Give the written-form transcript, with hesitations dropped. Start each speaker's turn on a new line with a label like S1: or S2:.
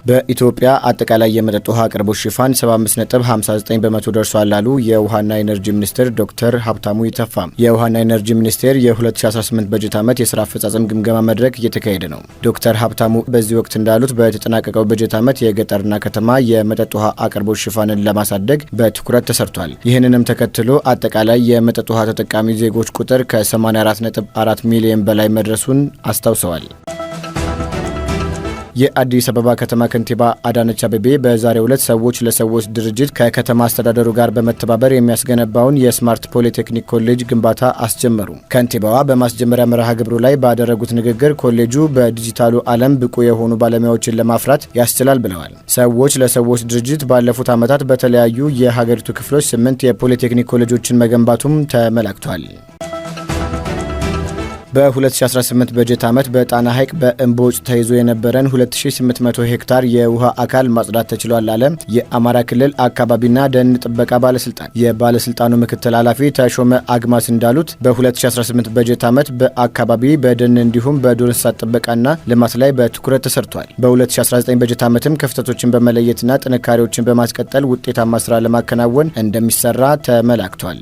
S1: በኢትዮጵያ አጠቃላይ የመጠጥ ውሃ አቅርቦት ሽፋን 75.59 በመቶ ደርሷል ላሉ የውሃና ኢነርጂ ሚኒስትር ዶክተር ሀብታሙ ኢተፋ። የውሃና ኢነርጂ ሚኒስቴር የ2018 በጀት ዓመት የስራ አፈጻጸም ግምገማ መድረክ እየተካሄደ ነው። ዶክተር ሀብታሙ በዚህ ወቅት እንዳሉት በተጠናቀቀው በጀት ዓመት የገጠርና ከተማ የመጠጥ ውሃ አቅርቦት ሽፋንን ለማሳደግ በትኩረት ተሰርቷል። ይህንንም ተከትሎ አጠቃላይ የመጠጥ ውሃ ተጠቃሚ ዜጎች ቁጥር ከ84.4 ሚሊዮን በላይ መድረሱን አስታውሰዋል። የአዲስ አበባ ከተማ ከንቲባ አዳነች አቤቤ በዛሬው ዕለት ሰዎች ለሰዎች ድርጅት ከከተማ አስተዳደሩ ጋር በመተባበር የሚያስገነባውን የስማርት ፖሊቴክኒክ ኮሌጅ ግንባታ አስጀመሩ። ከንቲባዋ በማስጀመሪያ መርሃ ግብሩ ላይ ባደረጉት ንግግር ኮሌጁ በዲጂታሉ ዓለም ብቁ የሆኑ ባለሙያዎችን ለማፍራት ያስችላል ብለዋል። ሰዎች ለሰዎች ድርጅት ባለፉት ዓመታት በተለያዩ የሀገሪቱ ክፍሎች 8 የፖሊቴክኒክ ኮሌጆችን መገንባቱም ተመላክቷል። በ2018 በጀት ዓመት በጣና ሐይቅ በእምቦጭ ተይዞ የነበረን 2800 ሄክታር የውሃ አካል ማጽዳት ተችሏል አለ የአማራ ክልል አካባቢና ደን ጥበቃ ባለስልጣን። የባለስልጣኑ ምክትል ኃላፊ ተሾመ አግማስ እንዳሉት በ2018 በጀት ዓመት በአካባቢ በደን እንዲሁም በዱር እንስሳት ጥበቃና ልማት ላይ በትኩረት ተሰርቷል። በ2019 በጀት ዓመትም ክፍተቶችን በመለየትና ጥንካሬዎችን በማስቀጠል ውጤታማ ስራ ለማከናወን እንደሚሰራ ተመላክቷል።